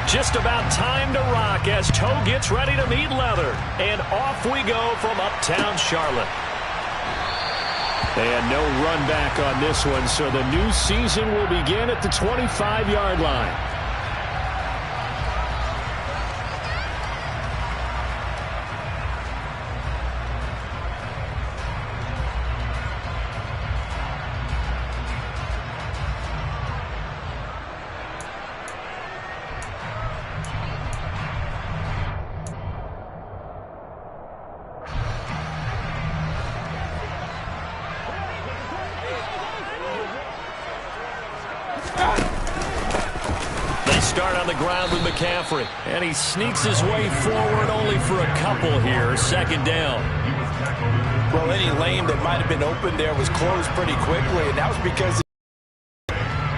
Just about time to rock as toe gets ready to meet leather. And off we go from uptown Charlotte. And no run back on this one, so the new season will begin at the 25-yard line. Start on the ground with McCaffrey. And he sneaks his way forward only for a couple here. Second down. Well, any lane that might have been open there was closed pretty quickly, and that was because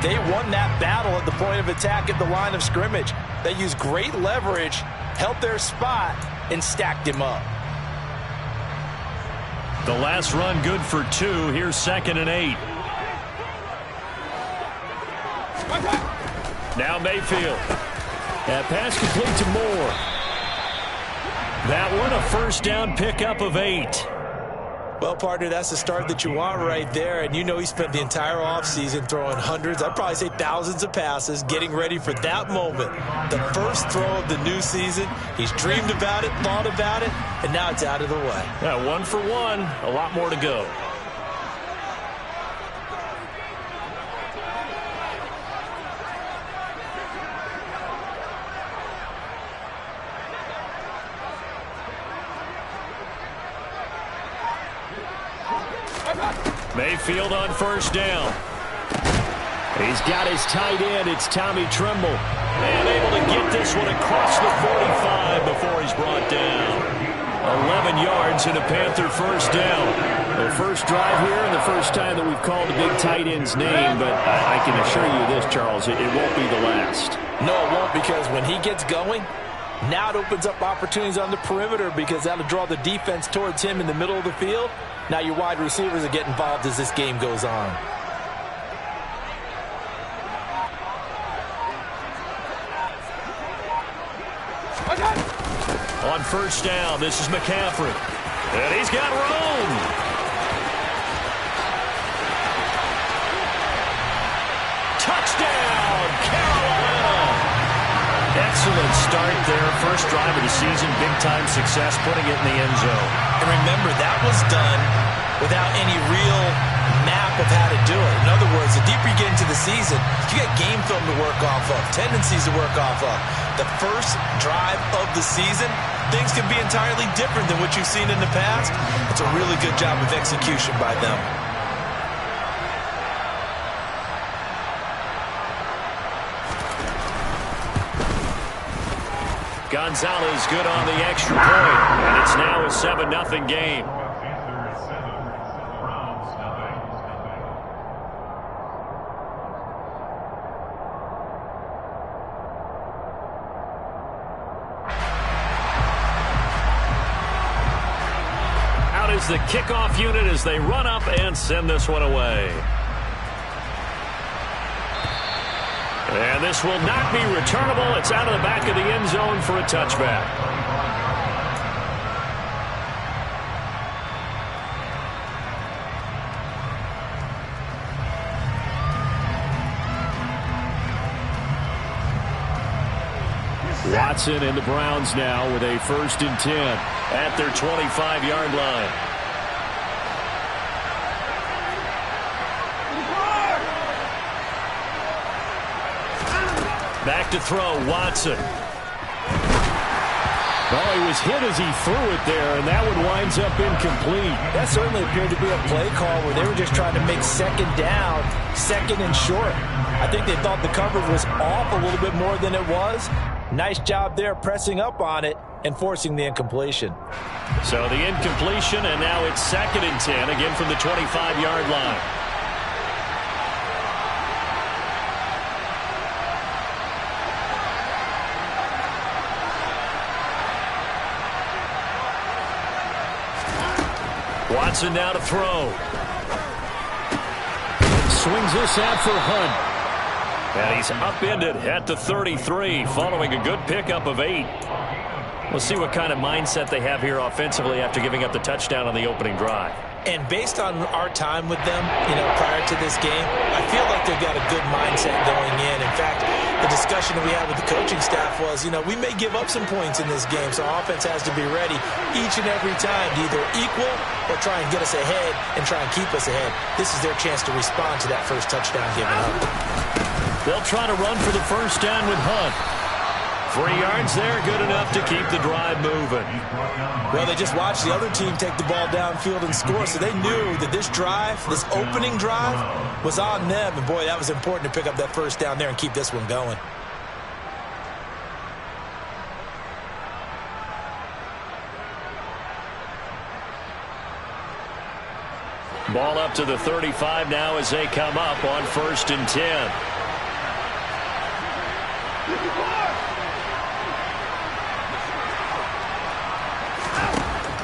they won that battle at the point of attack at the line of scrimmage. They used great leverage, held their spot, and stacked him up. The last run good for 2. Here's 2nd and 8. Now Mayfield. That pass complete to Moore. That one a first down pickup of 8. Well, partner, that's the start that you want right there. And you know he spent the entire offseason throwing hundreds, I'd probably say thousands of passes, getting ready for that moment. The first throw of the new season. He's dreamed about it, thought about it, and now it's out of the way. Yeah, 1 for 1. A lot more to go. Mayfield on first down. He's got his tight end. It's Tommy Tremble. And able to get this one across the 45 before he's brought down. 11 yards and a Panther first down. The first drive here and the first time that we've called the big tight end's name. But I can assure you this, Charles, it won't be the last. No, it won't, because when he gets going, now it opens up opportunities on the perimeter, because that'll draw the defense towards him in the middle of the field. Now your wide receivers are getting involved as this game goes on. On first down, this is McCaffrey. And he's got room. Touchdown, Carolina. Excellent start there. First drive of the season, big-time success, putting it in the end zone. And remember, that was done without any real map of how to do it. In other words, the deeper you get into the season, you got game film to work off of, tendencies to work off of. The first drive of the season, things can be entirely different than what you've seen in the past. It's a really good job of execution by them. Gonzalez good on the extra point, and it's now a 7-0 game. Out is the kickoff unit as they run up and send this one away. And this will not be returnable. It's out of the back of the end zone for a touchback. Watson and the Browns now with a 1st and 10 at their 25-yard line. Back to throw, Watson. Well, he was hit as he threw it there, and that one winds up incomplete. That certainly appeared to be a play call where they were just trying to make second down, second and short. I think they thought the coverage was off a little bit more than it was. Nice job there pressing up on it and forcing the incompletion. So the incompletion, and now it's 2nd and 10, again from the 25-yard line. Watson now to throw. Swings this out for Hunt. And he's upended at the 33 following a good pickup of 8. We'll see what kind of mindset they have here offensively after giving up the touchdown on the opening drive. And based on our time with them, prior to this game, I feel like they've got a good mindset going in. In fact, the discussion that we had with the coaching staff was, we may give up some points in this game, so our offense has to be ready each and every time to either equal or try and get us ahead and try and keep us ahead. This is their chance to respond to that first touchdown given up. They'll try to run for the first down with Hunt. 3 yards there, good enough to keep the drive moving. Well, they just watched the other team take the ball downfield and score, so they knew that this drive, this opening drive, was on them. And, boy, that was important to pick up that first down there and keep this one going. Ball up to the 35 now as they come up on 1st and 10.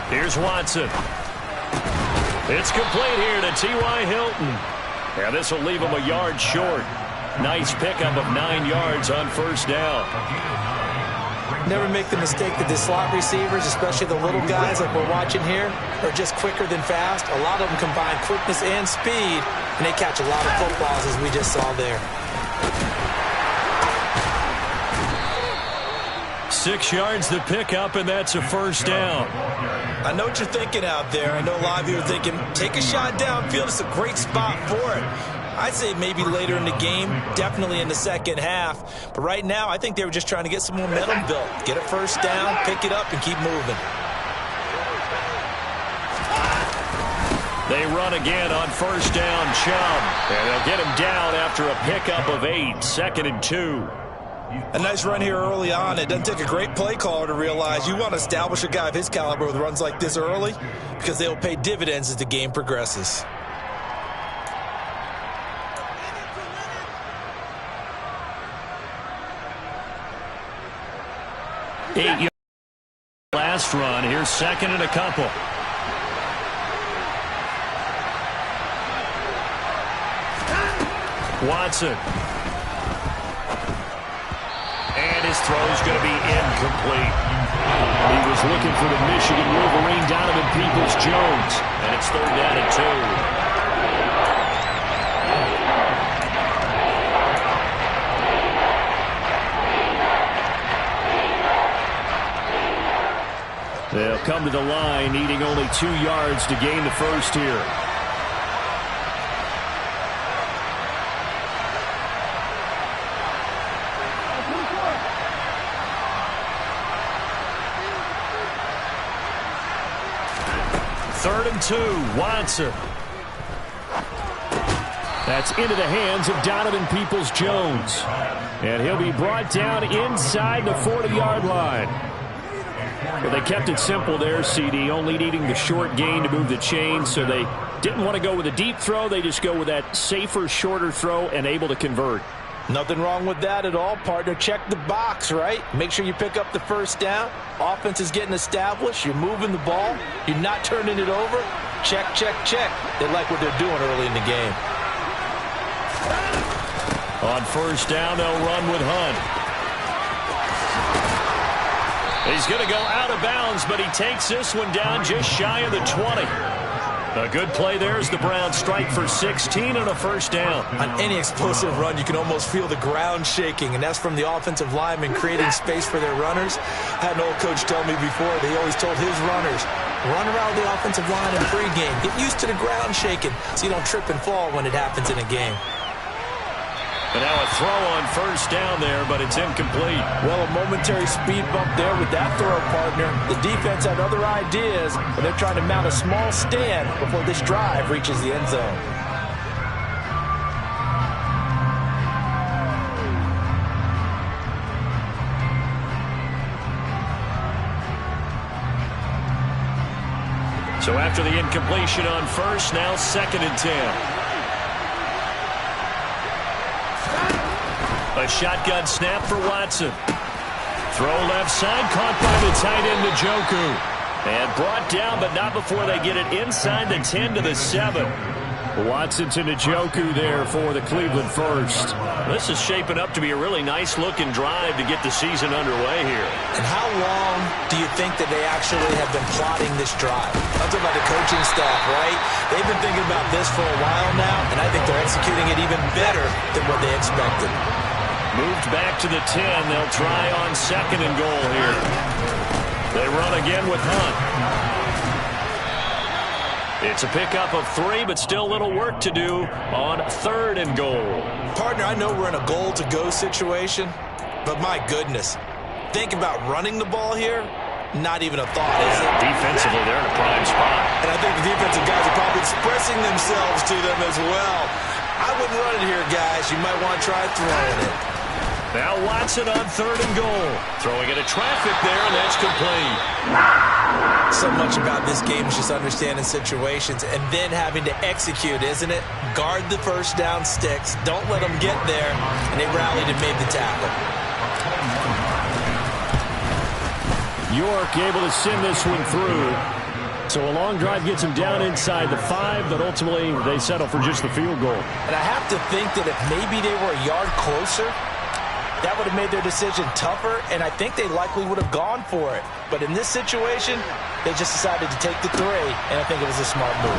Here's Watson. It's complete here to T.Y. Hilton. And this will leave him a yard short. Nice pickup of 9 yards on 1st down. Never make the mistake that the slot receivers, especially the little guys like we're watching here, are just quicker than fast. A lot of them combine quickness and speed, and they catch a lot of footballs as we just saw there. 6 yards the pickup, and that's a 1st down. I know what you're thinking out there. I know a lot of you are thinking, take a shot downfield. It's a great spot for it. I'd say maybe later in the game, definitely in the second half. But right now, I think they were just trying to get some momentum built. Get a 1st down, pick it up, and keep moving. They run again on 1st down, Chubb. And they'll get him down after a pickup of 8, 2nd and 2. A nice run here early on. It doesn't take a great play caller to realize you want to establish a guy of his caliber with runs like this early because they'll pay dividends as the game progresses. Last run. Here's 2nd and a couple. Watson. And his throw's going to be incomplete. He was looking for the Michigan Wolverine, Donovan Peoples-Jones. And it's 3rd down and 2. They'll come to the line, needing only 2 yards to gain the first here. Third and 2, Watson. That's into the hands of Donovan Peoples-Jones. And he'll be brought down inside the 40-yard line. Well, they kept it simple there, CD, only needing the short gain to move the chain, so they didn't want to go with a deep throw. They just go with that safer, shorter throw and able to convert. Nothing wrong with that at all, partner. Check the box, right? Make sure you pick up the 1st down. Offense is getting established. You're moving the ball. You're not turning it over. Check, check, check. They like what they're doing early in the game. On 1st down, they'll run with Hunt. He's going to go out of bounds, but he takes this one down just shy of the 20. A good play there as the Browns strike for 16 and a 1st down. On any explosive run, you can almost feel the ground shaking, and that's from the offensive linemen creating space for their runners. I had an old coach tell me before, they always told his runners, run around the offensive line in pregame. Get used to the ground shaking so you don't trip and fall when it happens in a game. And now a throw on 1st down there, but it's incomplete. Well, a momentary speed bump there with that throw, partner. The defense had other ideas, but they're trying to mount a small stand before this drive reaches the end zone. So after the incompletion on 1st, now 2nd and 10. A shotgun snap for Watson. Throw left side, caught by the tight end Njoku. And brought down, but not before they get it inside the 10 to the 7. Watson to Njoku there for the Cleveland first. This is shaping up to be a really nice-looking drive to get the season underway here. And how long do you think that they actually have been plotting this drive? I'm talking about the coaching staff, right? They've been thinking about this for a while now, and I think they're executing it even better than what they expected. Moved back to the 10. They'll try on 2nd and goal here. They run again with Hunt. It's a pickup of 3, but still a little work to do on 3rd and goal. Partner, I know we're in a goal-to-go situation, but my goodness, think about running the ball here, not even a thought, is it? Defensively, they're in a prime spot. And I think the defensive guys are probably expressing themselves to them as well. I wouldn't run it here, guys. You might want to try throwing it. Now Watson on 3rd and goal. Throwing into traffic there, and that's complete. So much about this game is just understanding situations and then having to execute, isn't it? Guard the first down sticks. Don't let them get there. And they rallied and made the tackle. York able to send this one through. So a long drive gets him down inside the 5, but ultimately they settle for just the field goal. And I have to think that if maybe they were a yard closer, that would have made their decision tougher, and I think they likely would have gone for it. But in this situation, they just decided to take the 3, and I think it was a smart move.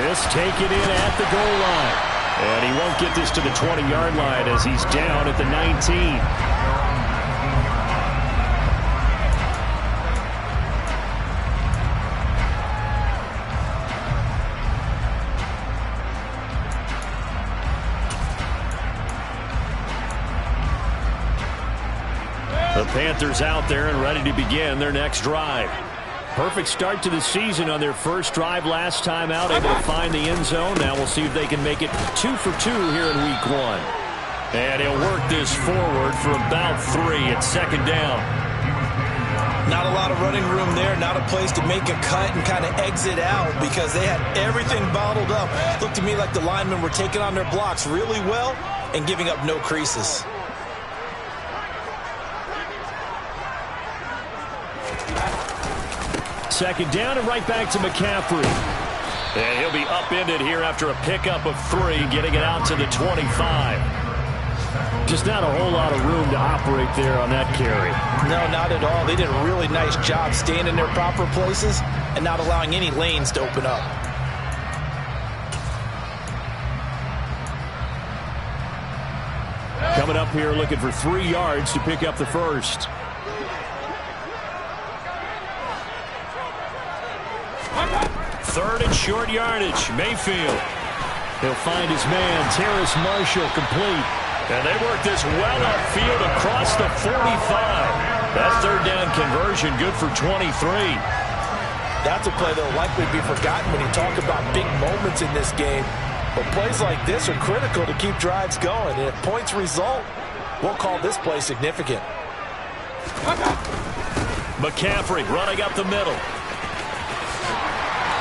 This taken in at the goal line. And he won't get this to the 20-yard line as he's down at the 19. The Panthers out there and ready to begin their next drive. Perfect start to the season on their first drive last time out, able to find the end zone. Now we'll see if they can make it 2 for 2 here in week 1. And he'll work this forward for about 3 at 2nd down. Not a lot of running room there, not a place to make a cut and kind of exit out because they had everything bottled up. Looked to me like the linemen were taking on their blocks really well and giving up no creases. Second down and right back to McCaffrey. And he'll be upended here after a pickup of 3, getting it out to the 25. Just not a whole lot of room to operate there on that carry. No, not at all. They did a really nice job staying in their proper places and not allowing any lanes to open up. Coming up here looking for 3 yards to pick up the first. Third and short yardage. Mayfield. He'll find his man, Terrace Marshall, complete. And they work this well upfield across the 45. That 3rd down conversion good for 23. That's a play that will likely be forgotten when you talk about big moments in this game. But plays like this are critical to keep drives going. And if points result, we'll call this play significant. McCaffrey running up the middle.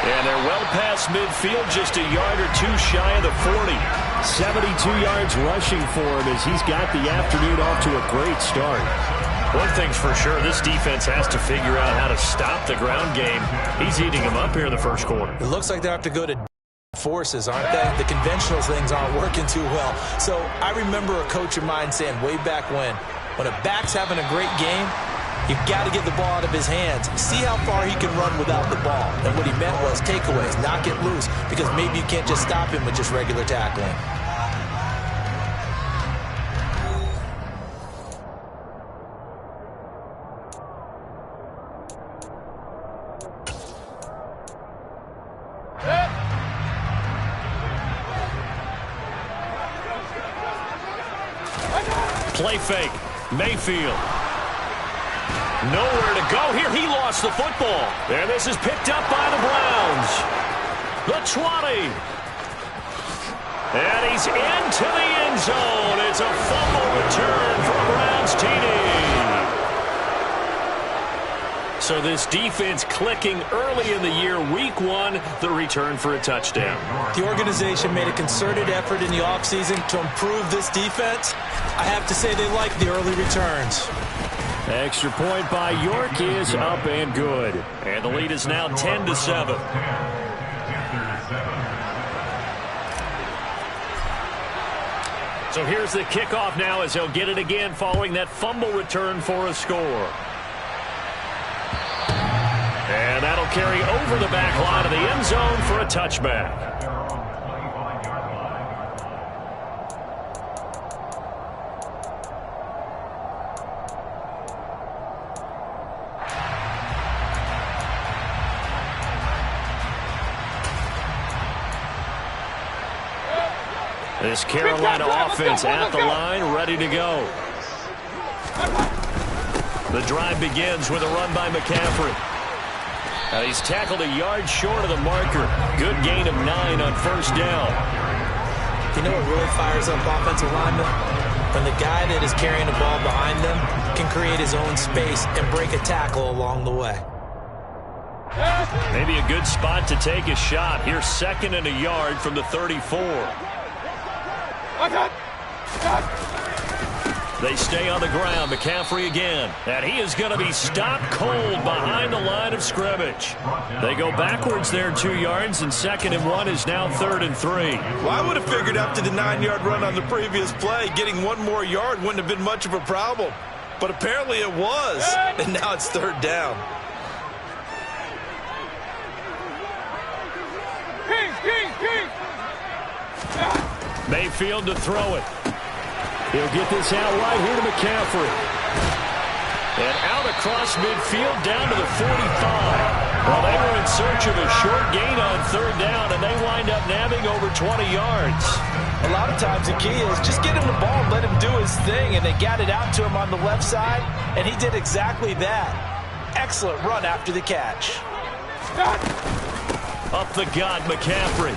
And they're well past midfield, just a yard or 2 shy of the 40. 72 yards rushing for him as he's got the afternoon off to a great start. One thing's for sure, this defense has to figure out how to stop the ground game. He's eating them up here in the first quarter. It looks like they have to go to forces, aren't they? The conventional things aren't working too well. So I remember a coach of mine saying way back when a back's having a great game, you've got to get the ball out of his hands. See how far he can run without the ball. And what he meant was takeaways, knock it loose, because maybe you can't just stop him with just regular tackling. Play fake. Mayfield. Nowhere to go here. He lost the football. And this is picked up by the Browns. The 20. And he's into the end zone. It's a fumble return for a Browns TD. So this defense clicking early in the year, week 1, the return for a touchdown. The organization made a concerted effort in the offseason to improve this defense. I have to say they like the early returns. Extra point by York is up and good. And the lead is now 10-7. So here's the kickoff now as he'll get it again following that fumble return for a score. And that'll carry over the back line of the end zone for a touchback. This Carolina offense at the line, ready to go. The drive begins with a run by McCaffrey. And he's tackled a yard short of the marker. Good gain of 9 on first down. You know what really fires up offensive linemen? When the guy that is carrying the ball behind them can create his own space and break a tackle along the way. Maybe a good spot to take a shot. Here's 2nd and a yard from the 34. They stay on the ground. McCaffrey again. And he is going to be stopped cold behind the line of scrimmage. They go backwards there 2 yards, and 2nd and 1 is now 3rd and 3. Well, I would have figured after the 9-yard run on the previous play, getting 1 more yard wouldn't have been much of a problem. But apparently it was. And now it's 3rd down. Mayfield to throw it. He'll get this out right here to McCaffrey. And out across midfield down to the 45. Well, they were in search of a short gain on 3rd down, and they wind up nabbing over 20 yards. A lot of times the key is just get him the ball and let him do his thing, and they got it out to him on the left side, and he did exactly that. Excellent run after the catch. Up the gut, McCaffrey.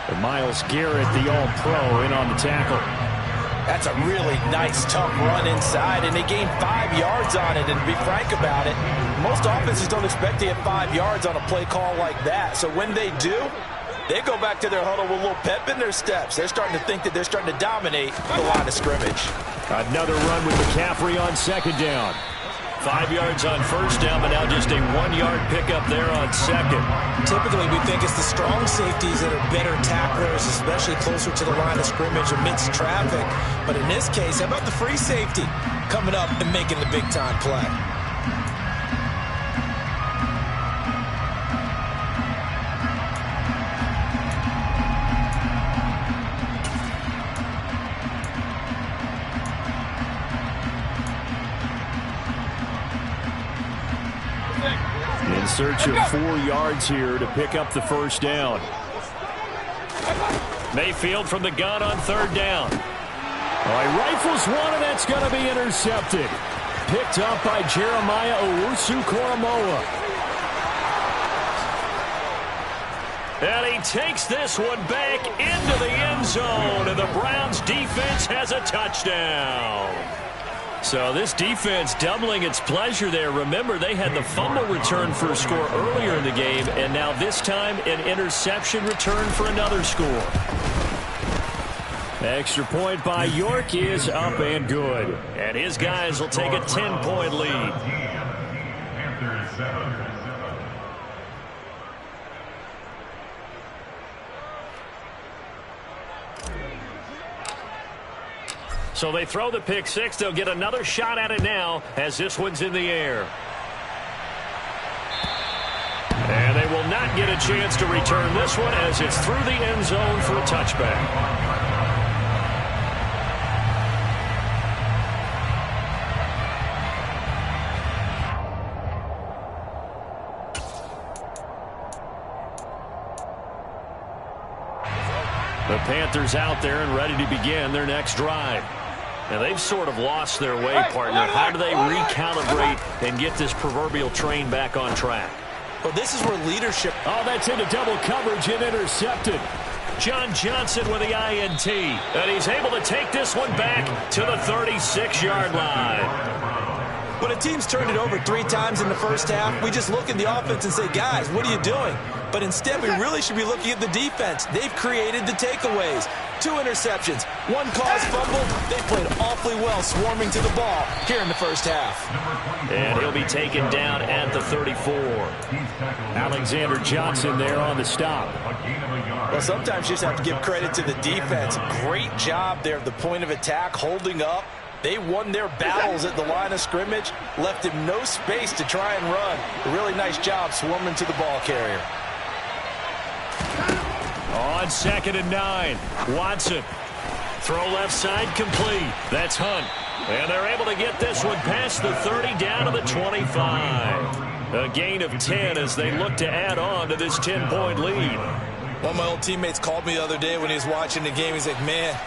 And Myles Garrett, the All-Pro, in on the tackle. That's a really nice, tough run inside, and they gained 5 yards on it. And to be frank about it, most offenses don't expect to get 5 yards on a play call like that. So when they do, they go back to their huddle with a little pep in their steps. They're starting to think that they're starting to dominate the line of scrimmage. Another run with McCaffrey on 2nd down. 5 yards on 1st down, but now just a 1-yard pickup there on 2nd. Typically, we think it's the strong safeties that are better tacklers, especially closer to the line of scrimmage amidst traffic. But in this case, how about the free safety coming up and making the big-time play? In search of 4 yards here to pick up the 1st down. Mayfield from the gun on 3rd down. All right, rifles one, and that's going to be intercepted. Picked up by Jeremiah Owusu-Koramoah. And he takes this one back into the end zone, and the Browns defense has a touchdown. So this defense doubling its pleasure there. Remember, they had the fumble return for a score earlier in the game, and now this time an interception return for another score. Extra point by York is up and good. And his guys will take a 10-point lead. So they throw the pick six. They'll get another shot at it now as this one's in the air. And they will not get a chance to return this one as it's through the end zone for a touchback. The Panthers out there and ready to begin their next drive. Now, they've sort of lost their way, partner. How do they recalibrate and get this proverbial train back on track? Well, this is where leadership... Oh, that's into double coverage and intercepted. John Johnson with the INT. And he's able to take this one back to the 36-yard line. When a team's turned it over 3 times in the first half, we just look at the offense and say, guys, what are you doing? But instead, we really should be looking at the defense. They've created the takeaways. 2 interceptions, 1 caused fumble. They played awfully well swarming to the ball here in the first half. And he'll be taken down at the 34. Alexander Johnson there on the stop. Well, sometimes you just have to give credit to the defense. Great job there at the point of attack, holding up. They won their battles at the line of scrimmage, left him no space to try and run. A really nice job swarming to the ball carrier. On 2nd and 9, Watson. Throw left side complete. That's Hunt. And they're able to get this one past the 30 down to the 25. A gain of 10 as they look to add on to this 10-point lead. One of my old teammates called me the other day when he was watching the game. He's like, man,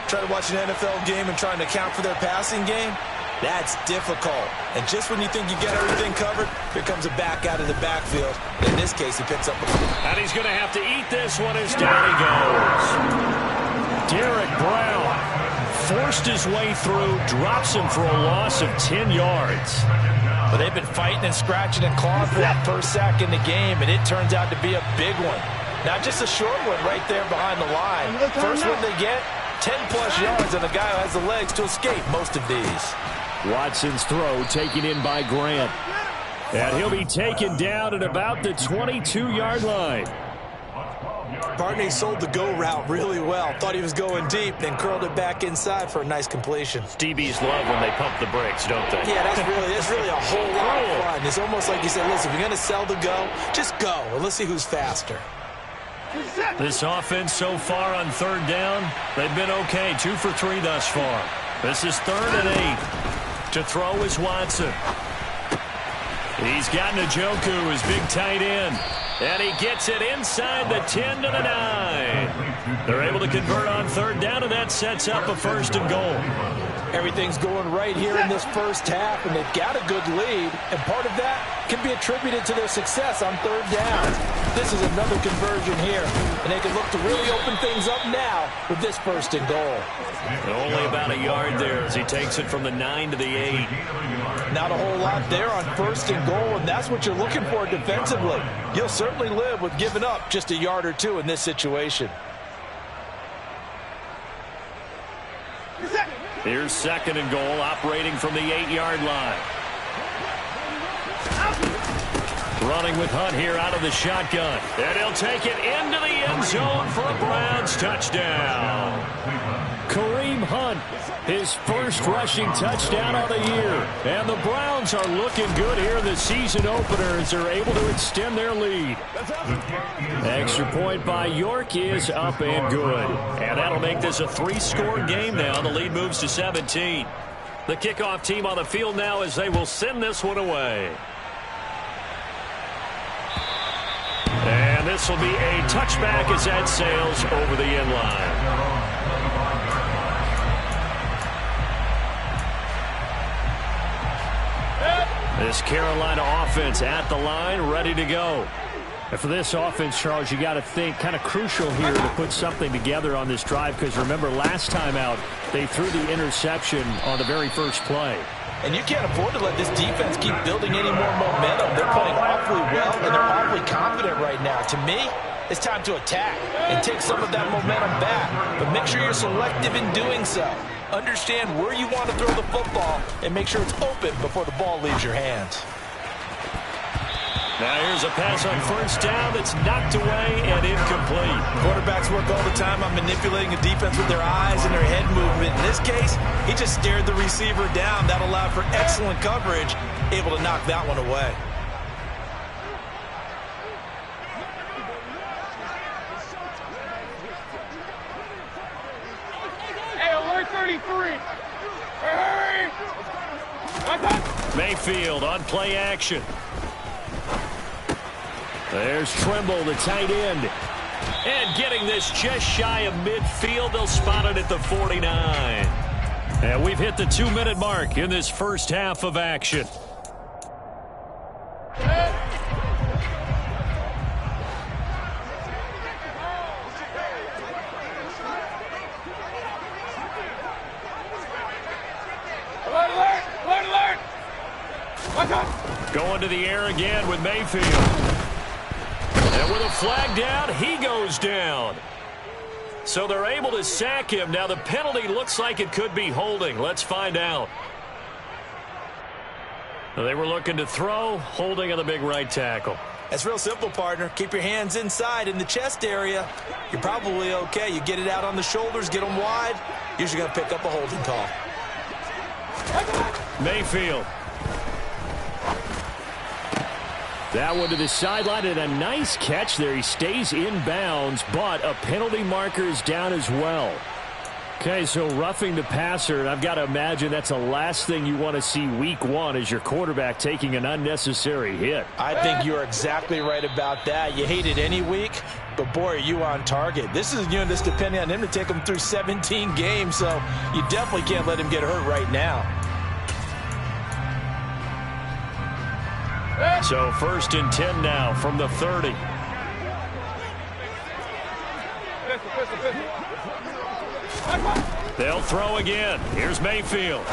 trying to watch an NFL game and trying to account for their passing game, that's difficult. And just when you think you get everything covered, here comes a back out of the backfield. In this case, he picks up a... And he's going to have to eat this one as down he goes. Derek Brown forced his way through, drops him for a loss of 10 yards. But they've been fighting and scratching and clawing for that first sack in the game, and it turns out to be a big one. Not just a short one right there behind the line. First one they get, 10-plus yards, and a guy who has the legs to escape most of these. Watson's throw taken in by Grant. And he'll be taken down at about the 22-yard line. Barney sold the go route really well. Thought he was going deep, then curled it back inside for a nice completion. DBs love when they pump the brakes, don't they? Yeah, that's really a whole lot of fun. It's almost like you said, listen, if you're going to sell the go, just go, and let's see who's faster. This offense so far on 3rd down, they've been okay. 2 for 3 thus far. This is 3rd and 8. To throw is Watson. He's got Njoku, his big tight end. And he gets it inside the 10 to the 9. They're able to convert on 3rd down, and that sets up a 1st and goal. Everything's going right here in this first half, and they've got a good lead, and part of that can be attributed to their success on 3rd down. This is another conversion here, and they can look to really open things up now with this 1st and goal. Only about a yard there as he takes it from the 9 to the 8. Not a whole lot there on 1st and goal, and that's what you're looking for defensively. You'll certainly live with giving up just a yard or 2 in this situation. Here's 2nd and goal, operating from the 8-yard line. Running with Hunt here out of the shotgun. And he'll take it into the end zone for a Browns touchdown. Kareem Hunt, his first rushing touchdown of the year. And the Browns are looking good here in the season opener as they're able to extend their lead. Extra point by York is up and good. And that'll make this a 3-score game now. The lead moves to 17. The kickoff team on the field now as they will send this one away. And this will be a touchback as that sails over the end line. This Carolina offense at the line, ready to go. And for this offense, Charles, you got to think kind of crucial here to put something together on this drive, because remember last time out they threw the interception on the very first play. And you can't afford to let this defense keep building any more momentum. They're playing awfully well, and they're awfully confident right now. To me, it's time to attack and take some of that momentum back. But make sure you're selective in doing so. Understand where you want to throw the football and make sure it's open before the ball leaves your hands. Now here's a pass on 1st down that's knocked away and incomplete. Quarterbacks work all the time on manipulating a defense with their eyes and their head movement. In this case, he just stared the receiver down. That allowed for excellent coverage, able to knock that one away. Hey, alert 33. Hey! Mayfield on play action. There's Tremble, the tight end. And getting this just shy of midfield, they'll spot it at the 49. And we've hit the 2-minute mark in this first half of action. Going to the air again with Mayfield. And with a flag down, he goes down. So they're able to sack him. Now the penalty looks like it could be holding. Let's find out. They were looking to throw, holding on the big right tackle. It's real simple, partner. Keep your hands inside in the chest area. You're probably okay. You get it out on the shoulders, get them wide. Usually going to pick up a holding call. Mayfield. That one to the sideline, and a nice catch there. He stays in bounds, but a penalty marker is down as well. Okay, so roughing the passer, and I've got to imagine that's the last thing you want to see week one as your quarterback taking an unnecessary hit. I think you're exactly right about that. You hate it any week, but boy, are you on target. This is a unit that's depending on him to take him through 17 games, so you definitely can't let him get hurt right now. So 1st and 10 now from the 30. They'll throw again. Here's Mayfield.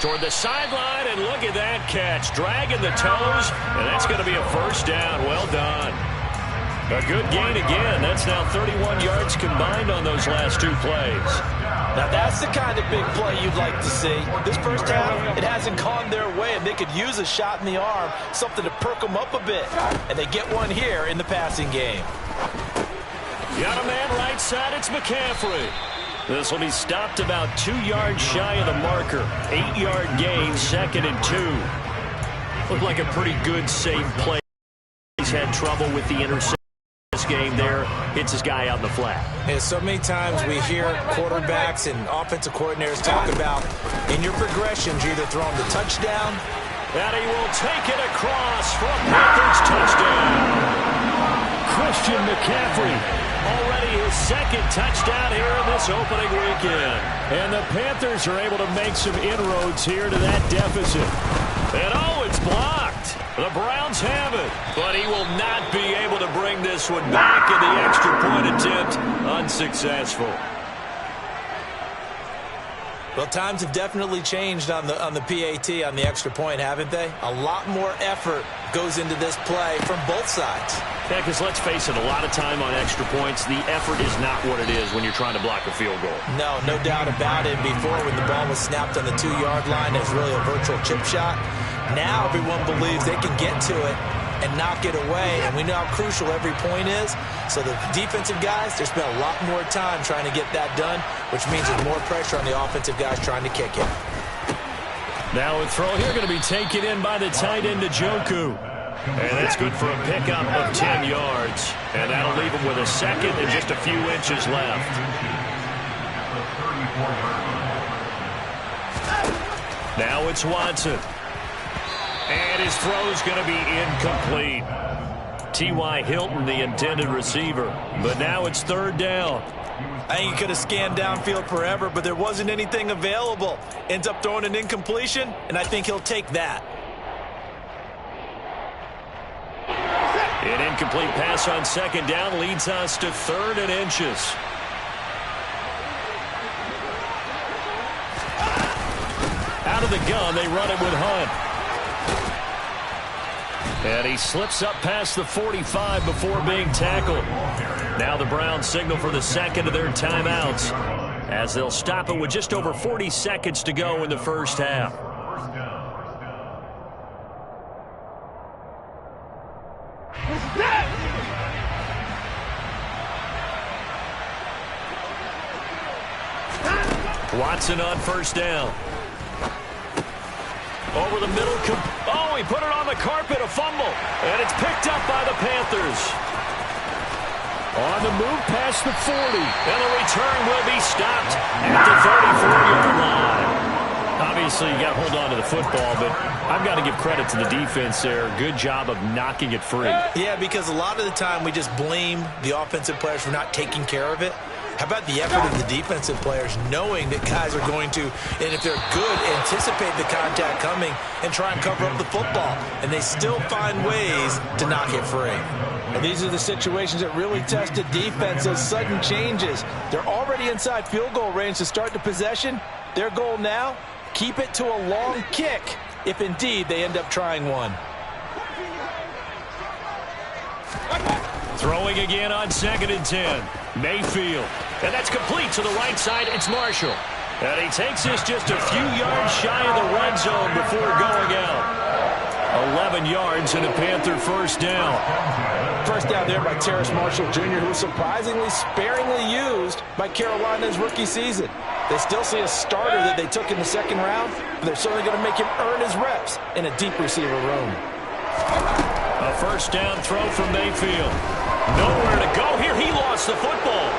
Toward the sideline, and look at that catch. Dragging the toes, and that's going to be a first down. Well done. A good gain again. That's now 31 yards combined on those last two plays. Now that's the kind of big play you'd like to see. This first half, it hasn't gone their way, and they could use a shot in the arm, something to perk them up a bit. And they get one here in the passing game. Got a man right side. It's McCaffrey. This will be stopped about 2 yards shy of the marker. 8-yard gain, 2nd and 2. Looked like a pretty good, safe play. He's had trouble with the interception. This game there, hits his guy out in the flat. Yeah, so many times we hear quarterbacks and offensive coordinators talk about in your progressions, you're either throwing the touchdown. And he will take it across for a Panthers touchdown. Christian McCaffrey, already his 2nd touchdown here in this opening weekend. And the Panthers are able to make some inroads here to that deficit. And oh, it's blocked. The Browns have it, but he will not be able to bring this one back in the extra point attempt. Unsuccessful. Well, times have definitely changed on the PAT, on the extra point, haven't they? A lot more effort goes into this play from both sides. Yeah, because let's face it, a lot of time on extra points, the effort is not what it is when you're trying to block a field goal. No doubt about it. Before, when the ball was snapped on the 2-yard line, it's really a virtual chip shot. Now everyone believes they can get to it and knock it away, and we know how crucial every point is. So the defensive guys, they spend a lot more time trying to get that done, which means there's more pressure on the offensive guys trying to kick it. Now a throw here going to be taken in by the tight end, Njoku. And that's good for a pickup of 10 yards. And that'll leave him with a 2nd and just a few inches left. Now it's Watson. And his throw's going to be incomplete. T.Y. Hilton, the intended receiver. But now it's 3rd down. I think he could have scanned downfield forever, but there wasn't anything available. Ends up throwing an incompletion, and I think he'll take that. An incomplete pass on 2nd down leads us to 3rd and inches. Out of the gun, they run it with Hunt. And he slips up past the 45 before being tackled. Now the Browns signal for the 2nd of their timeouts as they'll stop it with just over 40 seconds to go in the first half. Watson on 1st down. Over the middle. Oh, he put it on the carpet, a fumble. And it's picked up by the Panthers. On the move past the 40. And the return will be stopped at the 34-yard line. Obviously, you got to hold on to the football, but I've got to give credit to the defense there. Good job of knocking it free. Yeah, because a lot of the time we just blame the offensive players for not taking care of it. How about the effort of the defensive players knowing that guys are going to, and if they're good, anticipate the contact coming and try and cover up the football. And they still find ways to knock it free. And these are the situations that really test the defense, those sudden changes. They're already inside field goal range to start the possession. Their goal now, keep it to a long kick if indeed they end up trying one. Throwing again on 2nd and 10. Mayfield. And that's complete to the right side. It's Marshall. And he takes this just a few yards shy of the red zone before going out. 11 yards and a Panther first down. First down there by Terrace Marshall Jr., who was surprisingly sparingly used by Carolina's rookie season. They still see a starter that they took in the 2nd round, but they're certainly going to make him earn his reps in a deep receiver room. A first down throw from Mayfield. Nowhere to go here. He lost the football.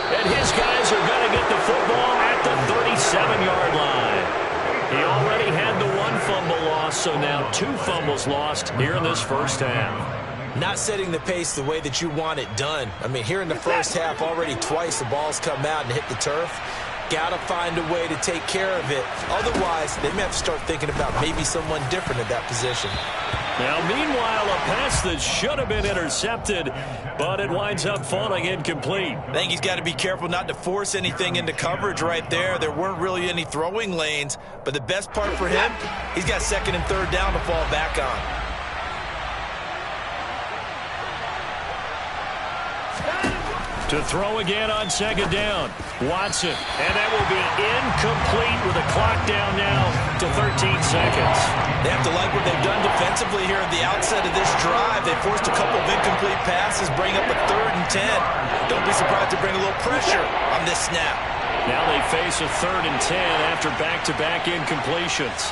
And his guys are going to get the football at the 37-yard line. He already had the 1 fumble loss, so now 2 fumbles lost here in this first half. Not setting the pace the way that you want it done. I mean, here in the first half, already twice the ball's come out and hit the turf. Got to find a way to take care of it. Otherwise, they may have to start thinking about maybe someone different at that position. Now, meanwhile, a pass that should have been intercepted, but it winds up falling incomplete. I think he's got to be careful not to force anything into coverage right there. There weren't really any throwing lanes, but the best part for him, he's got 2nd and 3rd down to fall back on. To throw again on 2nd down. Watson. And that will be incomplete with the clock down now to 13 seconds. They have to like what they've done defensively here at the outset of this drive. They forced a couple of incomplete passes, bring up a 3rd and 10. Don't be surprised to bring a little pressure on this snap. Now they face a 3rd and 10 after back-to-back incompletions.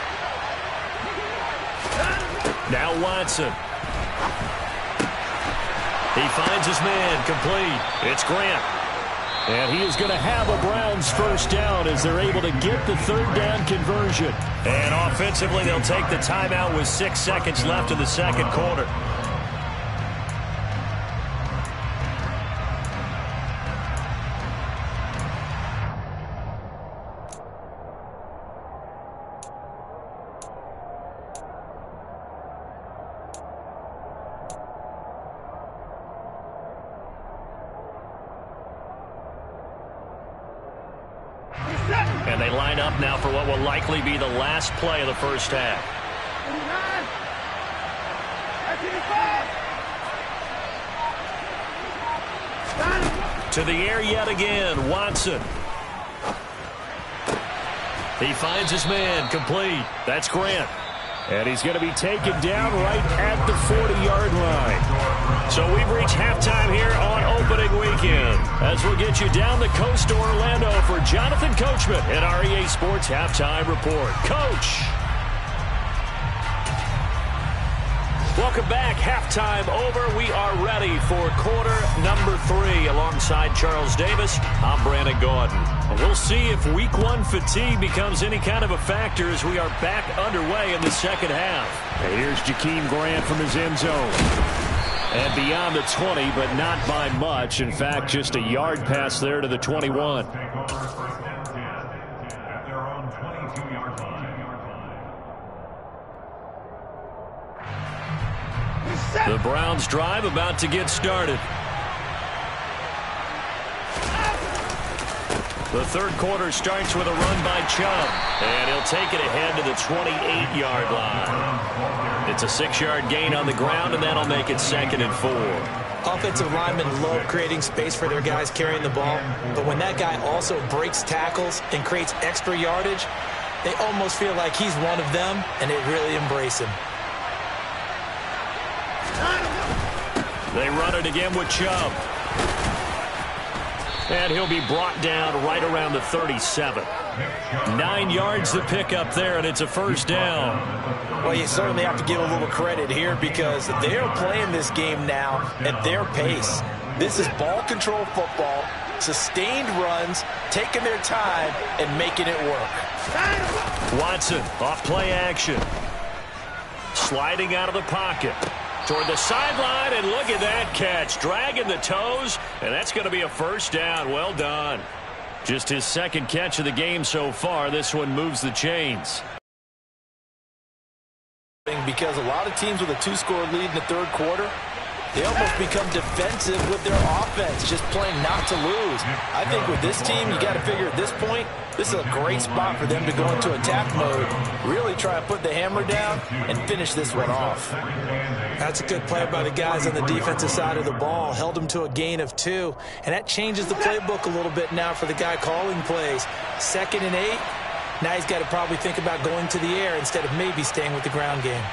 Now Watson. He finds his man, complete. It's Grant. And he is going to have a Browns first down as they're able to get the 3rd down conversion. And offensively, they'll take the timeout with 6 seconds left in the 2nd quarter. And they line up now for what will likely be the last play of the first half. To the air yet again, Watson. He finds his man, complete. That's Grant. And he's going to be taken down right at the 40-yard line. So we've reached halftime here on opening weekend. As we'll get you down the coast to Orlando for Jonathan Coachman at our EA Sports Halftime Report. Coach. Welcome back. Halftime over. We are ready for quarter number 3 alongside Charles Davis. I'm Brandon Gaudin. And we'll see if week 1 fatigue becomes any kind of a factor as we are back underway in the second half. And here's Jakeem Grant from his end zone. And beyond the 20, but not by much. In fact, just a yard pass there to the 21. The Browns drive about to get started. The 3rd quarter starts with a run by Chubb. And he'll take it ahead to the 28-yard line. It's a 6-yard gain on the ground, and that'll make it 2nd and 4. Offensive linemen love creating space for their guys carrying the ball. But when that guy also breaks tackles and creates extra yardage, they almost feel like he's one of them, and they really embrace him. They run it again with Chubb. And he'll be brought down right around the 37. 9 yards to pick up there, and it's a first down. Well, you certainly have to give a little credit here because they're playing this game now at their pace. This is ball control football, sustained runs, taking their time, and making it work. Watson, off play action. Sliding out of the pocket. Toward the sideline, and look at that catch. Dragging the toes, and that's going to be a first down. Well done. Just his 2nd catch of the game so far. This one moves the chains. Because a lot of teams with a 2-score lead in the 3rd quarter, they almost become defensive with their offense, just playing not to lose. I think with this team, you got to figure at this point, this is a great spot for them to go into attack mode, really try to put the hammer down and finish this one off. That's a good play by the guys on the defensive side of the ball. Held them to a gain of 2, and that changes the playbook a little bit now for the guy calling plays. 2nd and 8. Now he's got to probably think about going to the air instead of maybe staying with the ground game.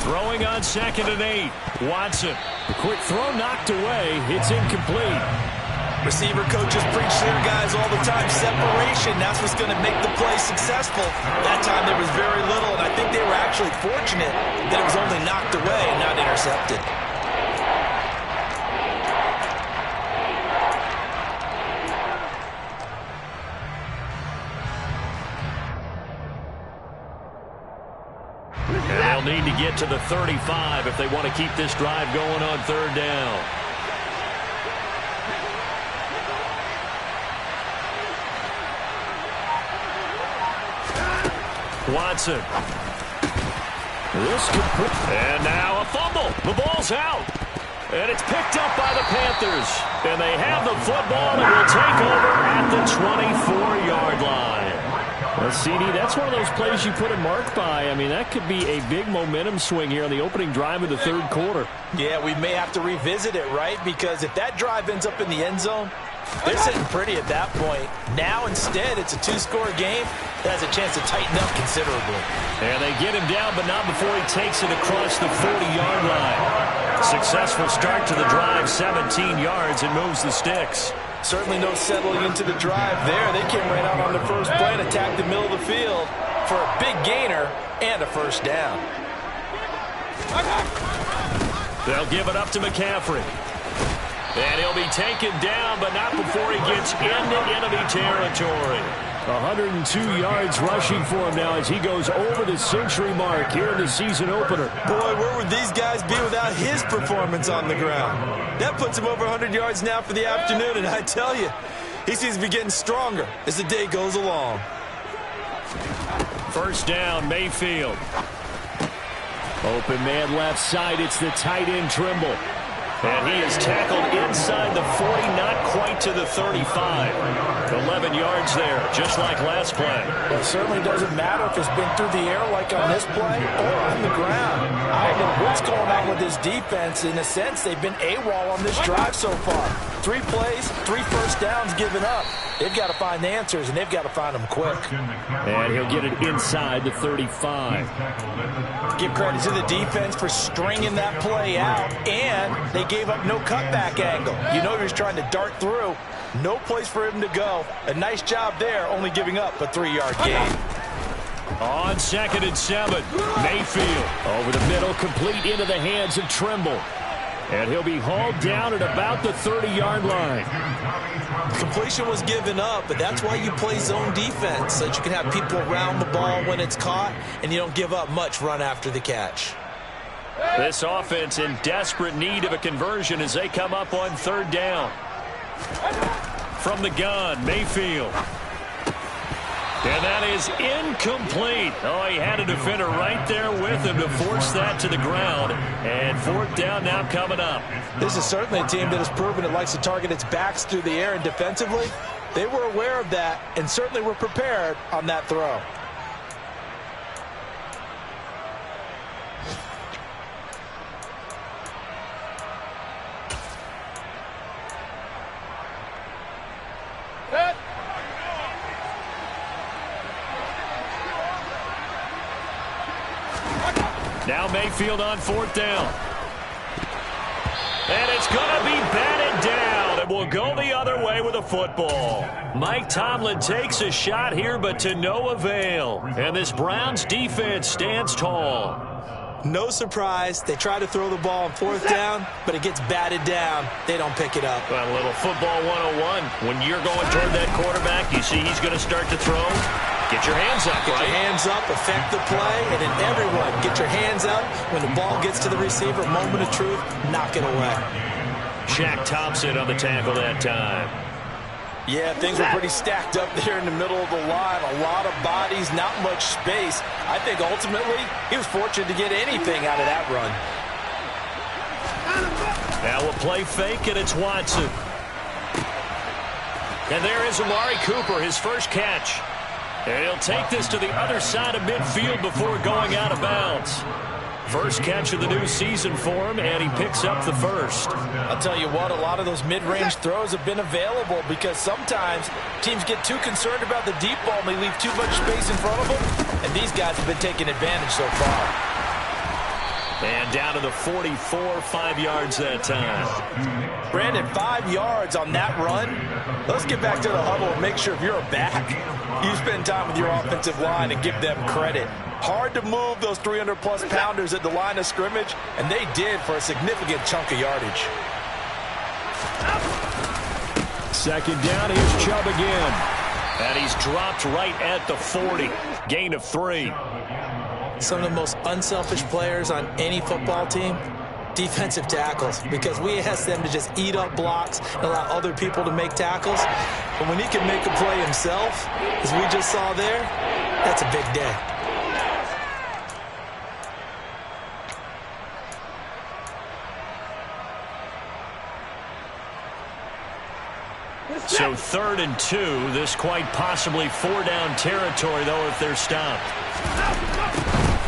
Throwing on 2nd and 8. Watson. The quick throw knocked away. It's incomplete. Receiver coaches preach to their guys all the time. Separation, that's what's going to make the play successful. That time there was very little, and I think they were actually fortunate that it was only knocked away and not intercepted. And they'll need to get to the 35 if they want to keep this drive going on 3rd down. Watson. And now a fumble. The ball's out. And it's picked up by the Panthers. And they have the football and will take over at the 24-yard line. Well, CD, that's one of those plays you put a mark by. I mean, that could be a big momentum swing here on the opening drive of the 3rd quarter. Yeah, we may have to revisit it, right? Because if that drive ends up in the end zone, they're sitting pretty at that point. Now, instead, it's a 2-score game that has a chance to tighten up considerably. And they get him down, but not before he takes it across the 40-yard line. Successful start to the drive, 17 yards, and moves the sticks. Certainly no settling into the drive there. They came right out on the first play and attacked the middle of the field for a big gainer and a 1st down. They'll give it up to McCaffrey. And he'll be taken down, but not before he gets into enemy territory. 102 yards rushing for him now as he goes over the century mark here in the season opener. Boy, where would these guys be without his performance on the ground? That puts him over 100 yards now for the afternoon, and I tell you, he seems to be getting stronger as the day goes along. 1st down, Mayfield. Open man left side, it's the tight end Trimble. And he is tackled inside the 40, not quite to the 35. 11 yards there, just like last play. Well, it certainly doesn't matter if it's been through the air like on this play or on the ground. I don't know what's going on with this defense. In a sense, they've been AWOL on this drive so far. 3 plays, 3 1st downs given up. They've got to find the answers, and they've got to find them quick. And he'll get it inside the 35. Give credit to the defense for stringing that play out, and they gave up no cutback angle. You know he was trying to dart through. No place for him to go. A nice job there, only giving up a 3-yard gain. On 2nd and 7, Mayfield over the middle, complete into the hands of Trimble. And he'll be hauled down at about the 30-yard line. Completion was given up, but that's why you play zone defense, so that you can have people around the ball when it's caught, and you don't give up much run after the catch. This offense in desperate need of a conversion as they come up on 3rd down. From the gun, Mayfield. And that is incomplete. Oh, he had a defender right there with him to force that to the ground. And 4th down now coming up. This is certainly a team that has proven it likes to target its backs through the air and defensively. They were aware of that and certainly were prepared on that throw. Now Mayfield on 4th down. And it's going to be batted down. And will go the other way with a football. Mike Tomlin takes a shot here, but to no avail. And this Browns defense stands tall. No surprise. They try to throw the ball on 4th down, but it gets batted down. They don't pick it up. Well, a little football 101. When you're going toward that quarterback, you see he's going to start to throw. Get your hands up, Get your hands up, affect the play, and then everyone get your hands up. When the ball gets to the receiver, moment of truth, knock it away. Shaq Thompson on the tackle that time. Yeah, things were pretty stacked up there in the middle of the line. A lot of bodies, not much space. I think ultimately he was fortunate to get anything out of that run. Now we'll play fake, and it's Watson. And there is Amari Cooper, his first catch. And he'll take this to the other side of midfield before going out of bounds. First catch of the new season for him, and he picks up the first. I'll tell you what, a lot of those mid-range throws have been available because sometimes teams get too concerned about the deep ball and they leave too much space in front of them, and these guys have been taking advantage so far. And down to the 44, 5 yards that time. Brandon, 5 yards on that run. Let's get back to the huddle and make sure if you're a back, you spend time with your offensive line and give them credit. Hard to move those 300-plus pounders at the line of scrimmage, and they did for a significant chunk of yardage. Second down, here's Chubb again. And he's dropped right at the 40. Gain of 3. Some of the most unselfish players on any football team, defensive tackles, because we ask them to just eat up blocks and allow other people to make tackles. But when he can make a play himself, as we just saw there, that's a big day. So 3rd and 2. This quite possibly 4-down territory, though, if they're stopped.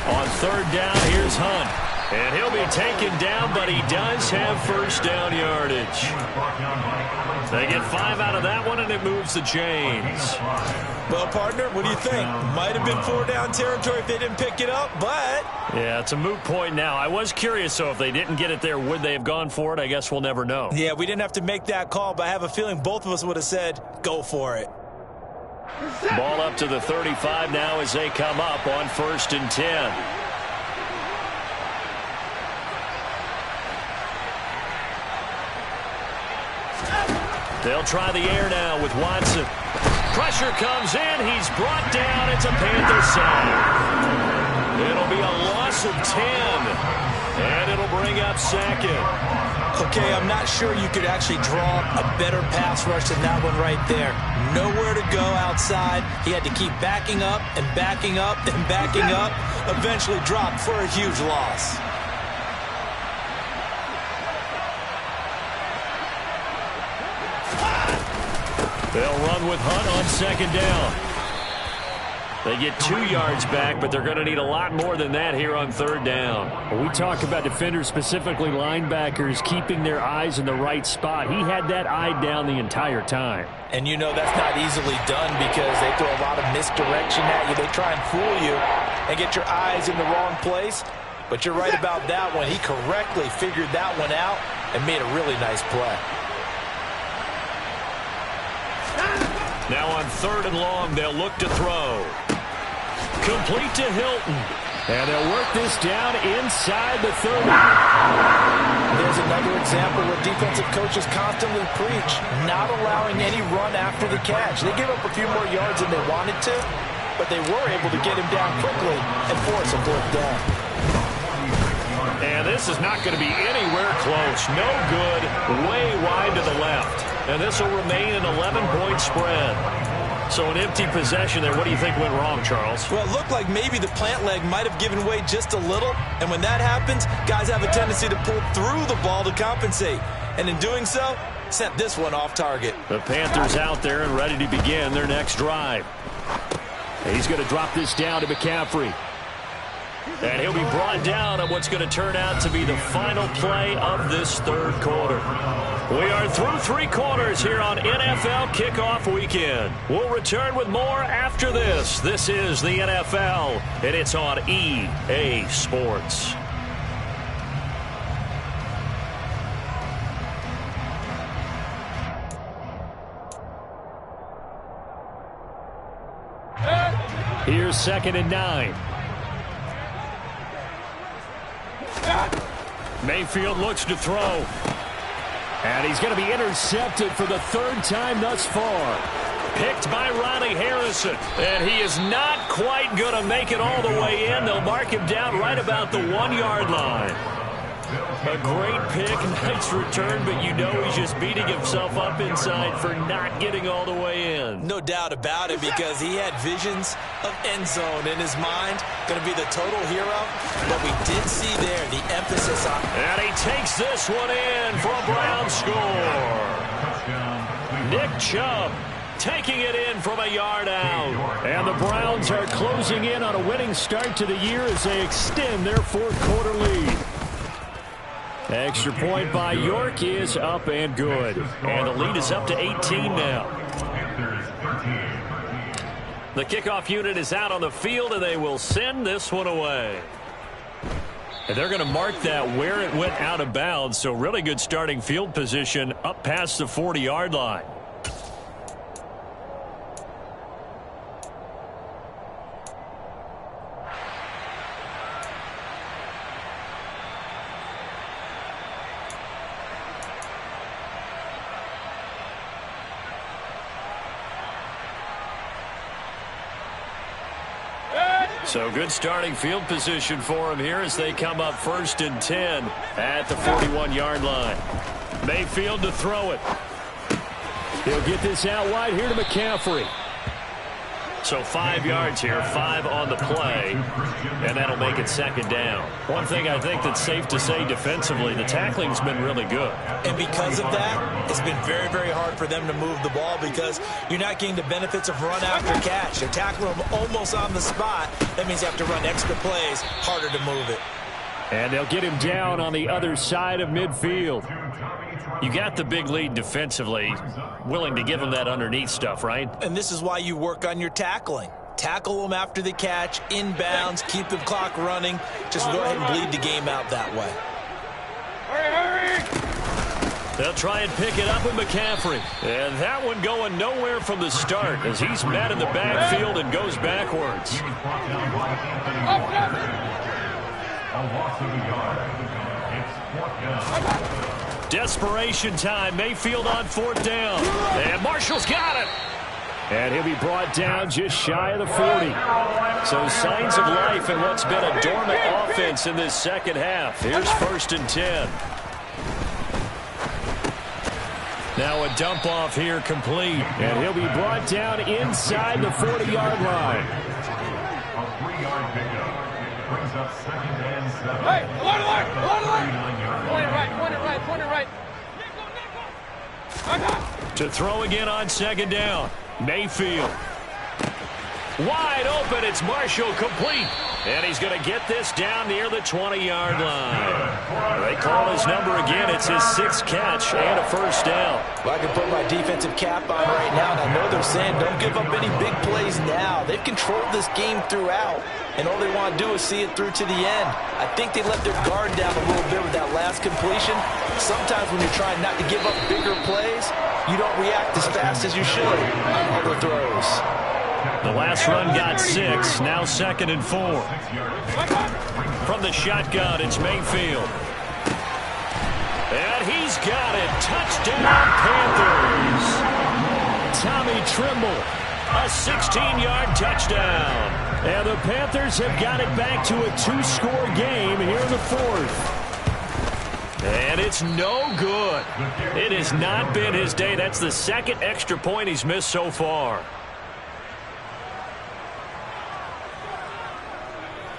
On 3rd down, here's Hunt. And he'll be taken down, but he does have first down yardage. They get 5 out of that one, and it moves the chains. Well, partner, what do you think? Might have been 4-down territory if they didn't pick it up, but... Yeah, it's a moot point now. I was curious, so if they didn't get it there, would they have gone for it? I guess we'll never know. Yeah, we didn't have to make that call, but I have a feeling both of us would have said, go for it. Ball up to the 35 now as they come up on 1st and 10. They'll try the air now with Watson. Pressure comes in. He's brought down. It's a Panther sack. It'll be a loss of 10. And it'll bring up 2nd. Okay, I'm not sure you could actually draw a better pass rush than that one right there. Nowhere to go outside. He had to keep backing up and backing up and backing up. Eventually dropped for a huge loss. They'll run with Hunt on 2nd down. They get 2 yards back, but they're going to need a lot more than that here on 3rd down. When we talk about defenders, specifically linebackers, keeping their eyes in the right spot. He had that eye down the entire time. And you know that's not easily done because they throw a lot of misdirection at you. They try and fool you and get your eyes in the wrong place. But you're right about that one. He correctly figured that one out and made a really nice play. Now on 3rd and long, they'll look to throw. Complete to Hilton. And they'll work this down inside the 30. There's another example where defensive coaches constantly preach, not allowing any run after the catch. They gave up a few more yards than they wanted to, but they were able to get him down quickly and force a 4th down. And this is not going to be anywhere close. No good. Way wide to the left. And this will remain an 11-point spread. So an empty possession there. What do you think went wrong, Charles? Well, it looked like maybe the plant leg might have given way just a little. And when that happens, guys have a tendency to pull through the ball to compensate. And in doing so, sent this one off target. The Panthers out there and ready to begin their next drive. He's going to drop this down to McCaffrey. And he'll be brought down on what's going to turn out to be the final play of this 3rd quarter. We are through 3 quarters here on NFL Kickoff Weekend. We'll return with more after this. This is the NFL, and it's on EA Sports. Here's 2nd and 9. Mayfield looks to throw. And he's going to be intercepted for the 3rd time thus far. Picked by Ronnie Harrison. And he is not quite going to make it all the way in. They'll mark him down right about the 1-yard line. A great pick, nice return, but you know he's just beating himself up inside for not getting all the way in. No doubt about it, because he had visions of end zone in his mind. Going to be the total hero. But we did see there the emphasis on... And he takes this one in for a Brown score. Nick Chubb taking it in from a yard out. And the Browns are closing in on a winning start to the year as they extend their fourth-quarter lead. Extra point by York is up and good. And the lead is up to 18 now. The kickoff unit is out on the field, and they will send this one away. And they're going to mark that where it went out of bounds, so really good starting field position up past the 40-yard line. So good starting field position for him here as they come up 1st and 10 at the 41-yard line. Mayfield to throw it. He'll get this out wide here to McCaffrey. So 5 yards here, 5 on the play, and that'll make it 2nd down. One thing I think that's safe to say defensively, the tackling's been really good. And because of that, it's been very, very hard for them to move the ball because you're not getting the benefits of run after catch. They're tackling them almost on the spot. That means you have to run extra plays, harder to move it. And they'll get him down on the other side of midfield. You got the big lead defensively, willing to give him that underneath stuff, right? And this is why you work on your tackling. Tackle them after the catch, inbounds, keep the clock running. Just go ahead and bleed the game out that way. Hurry! They'll try and pick it up with McCaffrey. And that one going nowhere from the start as he's met in the backfield and goes backwards. Desperation time. Mayfield on 4th down. And Marshall's got it. And he'll be brought down just shy of the 40. So signs of life in what's been a dormant offense in this second half. Here's 1st and 10. Now a dump off here complete. And he'll be brought down inside the 40-yard line. A 3-yard pickup brings up 2nd and 7. Hey, alert! Point it right. To throw again on 2nd down. Mayfield. Wide open. It's Marshall complete. And he's going to get this down near the 20-yard line. They call his number again. It's his 6th catch and a 1st down. Well, I can put my defensive cap on right now, and I know they're saying don't give up any big plays now. They've controlled this game throughout, and all they want to do is see it through to the end. I think they let their guard down a little bit with that last completion. Sometimes when you're trying not to give up bigger plays, you don't react as fast as you should on other throws. The last run got 6. Now 2nd and 4. From the shotgun, it's Mayfield. And he's got it. Touchdown, Panthers. Tommy Tremble, a 16-yard touchdown. And the Panthers have got it back to a 2-score game here in the 4th. And it's no good. It has not been his day. That's the 2nd extra point he's missed so far.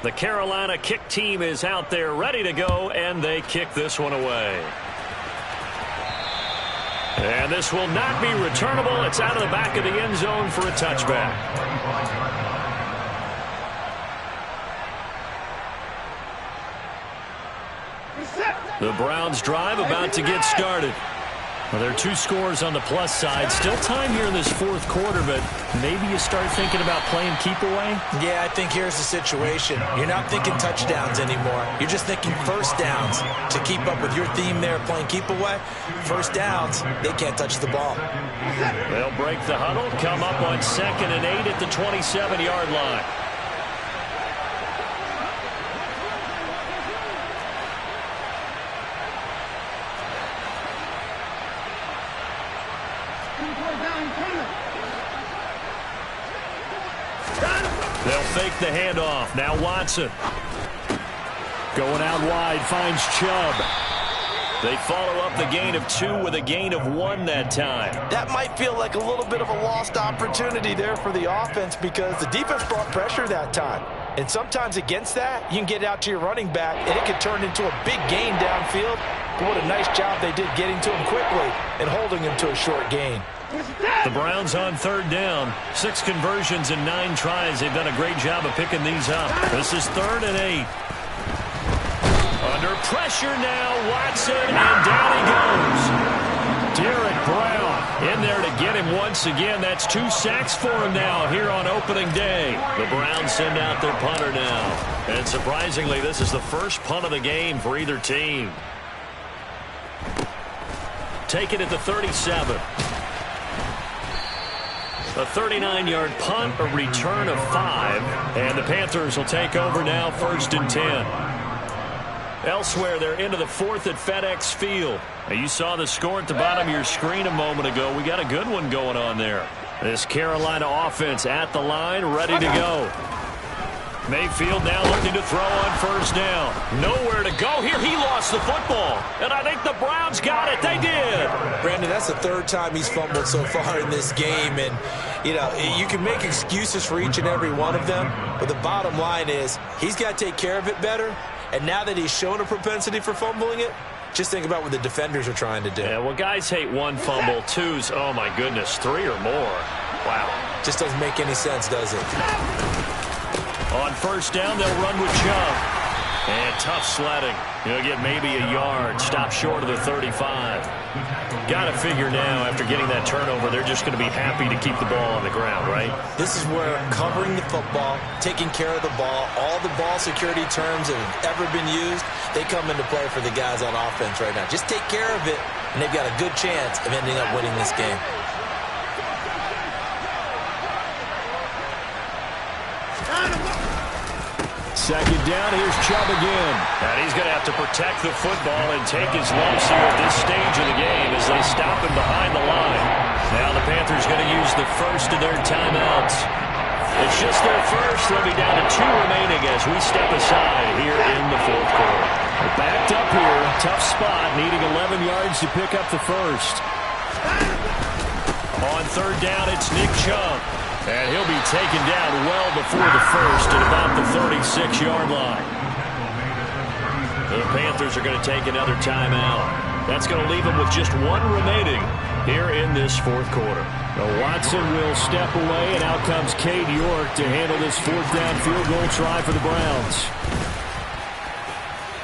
The Carolina kick team is out there ready to go, and they kick this one away. And this will not be returnable. It's out of the back of the end zone for a touchback. The Browns drive about to get started. Well, there are 2 scores on the plus side. Still time here in this 4th quarter, but maybe you start thinking about playing keep away? Yeah, I think here's the situation. You're not thinking touchdowns anymore. You're just thinking 1st downs. To keep up with your theme there, playing keep away, 1st downs, they can't touch the ball. They'll break the huddle, come up on 2nd and 8 at the 27-yard line. They'll fake the handoff. Now Watson. Going out wide, finds Chubb. They follow up the gain of 2 with a gain of 1 that time. That might feel like a little bit of a lost opportunity there for the offense because the defense brought pressure that time. And sometimes against that, you can get out to your running back, and it could turn into a big gain downfield. But what a nice job they did getting to him quickly and holding him to a short gain. The Browns on 3rd down. 6 conversions and 9 tries. They've done a great job of picking these up. This is 3rd and 8. Under pressure now, Watson, and down he goes. Derek Brown in there to get him once again. That's 2 sacks for him now here on opening day. The Browns send out their punter now. And surprisingly, this is the first punt of the game for either team. Take it at the 37. A 39-yard punt, a return of 5. And the Panthers will take over now, 1st and 10. Elsewhere, they're into the 4th at FedEx Field. Now, you saw the score at the bottom of your screen a moment ago. We got a good one going on there. This Carolina offense at the line, ready to go. Mayfield now looking to throw on 1st down. Nowhere to go here. He lost the football. And I think the Browns got it. They did. Brandon, that's the 3rd time he's fumbled so far in this game. And, you know, you can make excuses for each and every one of them. But the bottom line is he's got to take care of it better. And now that he's shown a propensity for fumbling it, just think about what the defenders are trying to do. Yeah, well, guys hate 1 fumble, 2's, oh, my goodness, 3 or more. Wow. Just doesn't make any sense, does it? On 1st down, they'll run with Chubb. And tough sledding. He'll get maybe a yard. Stop short of the 35. Got to figure now, after getting that turnover, they're just going to be happy to keep the ball on the ground, right? This is where covering the football, taking care of the ball, all the ball security terms that have ever been used, they come into play for the guys on offense right now. Just take care of it, and they've got a good chance of ending up winning this game. Second down, here's Chubb again. And he's going to have to protect the football and take his lumps here at this stage of the game as they stop him behind the line. Now the Panthers going to use the first of their timeouts. It's just their first. They'll be down to 2 remaining as we step aside here in the 4th quarter. Backed up here, tough spot, needing 11 yards to pick up the first. On 3rd down, it's Nick Chubb. And he'll be taken down well before the first at about the 36-yard line. The Panthers are going to take another timeout. That's going to leave them with just 1 remaining here in this 4th quarter. Now Watson will step away, and out comes Cade York to handle this 4th down field goal try for the Browns.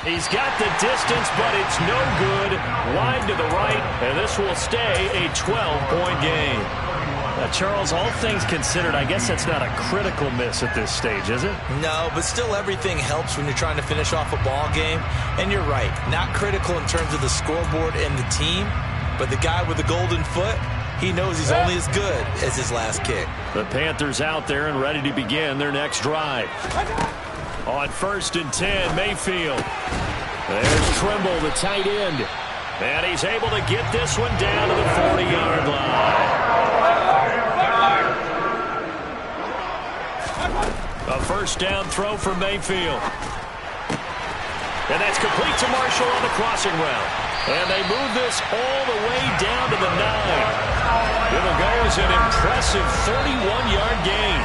He's got the distance, but it's no good. Wide to the right, and this will stay a 12-point game. Charles, all things considered, I guess that's not a critical miss at this stage, is it? No, but still everything helps when you're trying to finish off a ball game. And you're right, not critical in terms of the scoreboard and the team, but the guy with the golden foot, he knows he's only as good as his last kick. The Panthers out there and ready to begin their next drive. On 1st and 10, Mayfield. There's Trimble, the tight end. And he's able to get this one down to the 40-yard line. A 1st down throw for Mayfield. And that's complete to Marshall on the crossing route. And they move this all the way down to the 9. It'll go as an impressive 31-yard gain.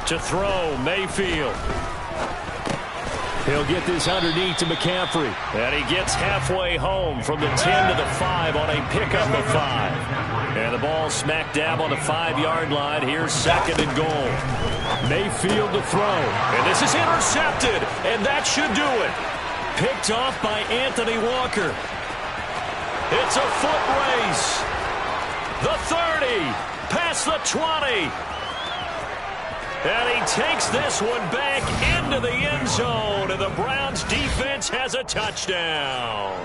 To throw, Mayfield. He'll get this underneath to McCaffrey. And he gets halfway home from the 10 to the 5 on a pickup of 5. And the ball smack dab on the 5-yard line. Here's 2nd and goal. Mayfield to throw. And this is intercepted. And that should do it. Picked off by Anthony Walker. It's a foot race. The 30. Past the 20. And he takes this one back into the end zone, and the Browns defense has a touchdown.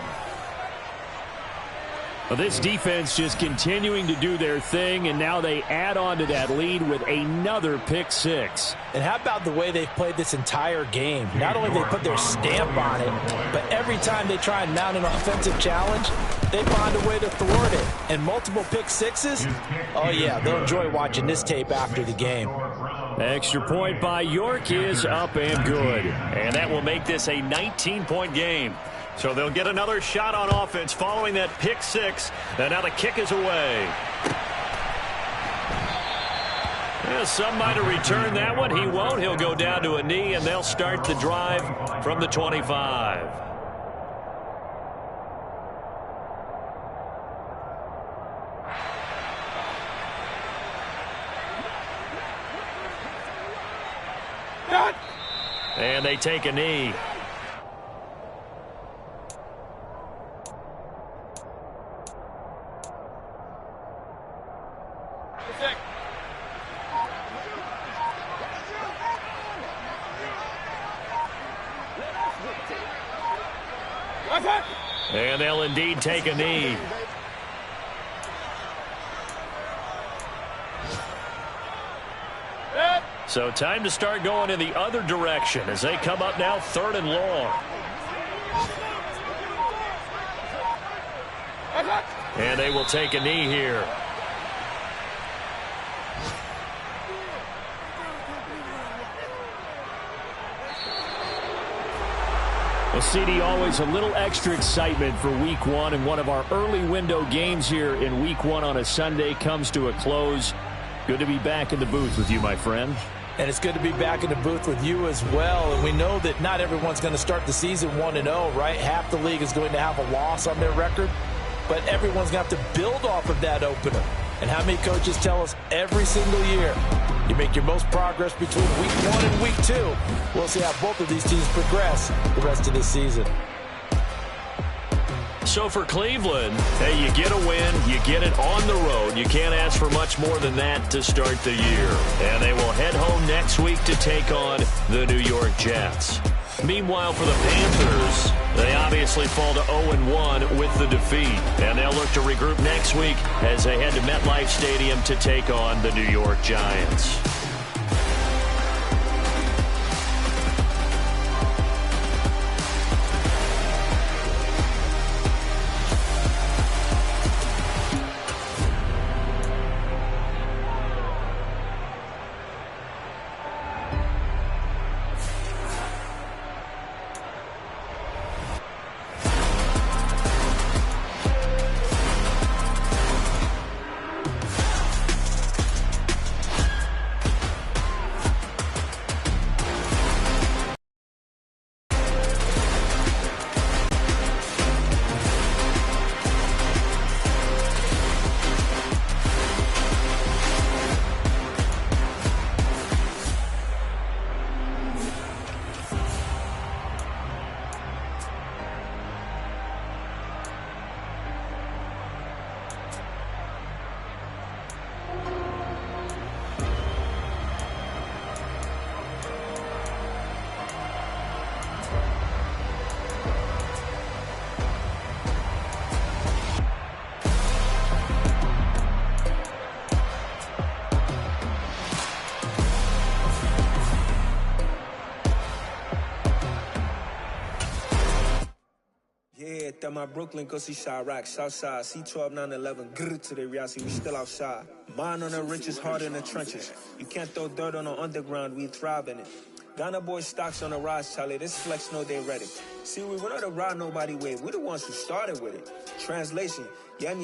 Well, this defense just continuing to do their thing, and now they add on to that lead with another pick six. And how about the way they've played this entire game? Not only they put their stamp on it, but every time they try and mount an offensive challenge, they find a way to thwart it. And multiple pick sixes? Oh, yeah, they'll enjoy watching this tape after the game. Extra point by York is up and good. And that will make this a 19-point game. So they'll get another shot on offense following that pick six. And now the kick is away. Yeah, some might have returned that one. He won't. He'll go down to a knee, and they'll start the drive from the 25. And they take a knee. And they'll indeed take a knee. So time to start going in the other direction as they come up now 3rd and long. And they will take a knee here. Well, CD, always a little extra excitement for Week 1, and one of our early window games here in Week 1 on a Sunday comes to a close. Good to be back in the booth with you, my friend. And it's good to be back in the booth with you as well. And we know that not everyone's going to start the season 1-0, right? Half the league is going to have a loss on their record. But everyone's going to have to build off of that opener. And how many coaches tell us every single year, you make your most progress between Week 1 and Week 2. We'll see how both of these teams progress the rest of this season. So for Cleveland, hey, you get a win, you get it on the road. You can't ask for much more than that to start the year. And they will head home next week to take on the New York Jets. Meanwhile, for the Panthers, they obviously fall to 0-1 with the defeat. And they'll look to regroup next week as they head to MetLife Stadium to take on the New York Giants. That my Brooklyn, go see Chirac, Southside, C12, 911, grrr to the reality, we still outside. Mine on the richest, heart in the trenches. You can't throw dirt on the underground, we thrive in it. Ghana boys stocks on the rise, Charlie, this flex know they ready. See, we were not to ride nobody with, we're the ones who started with it. Translation, yeah,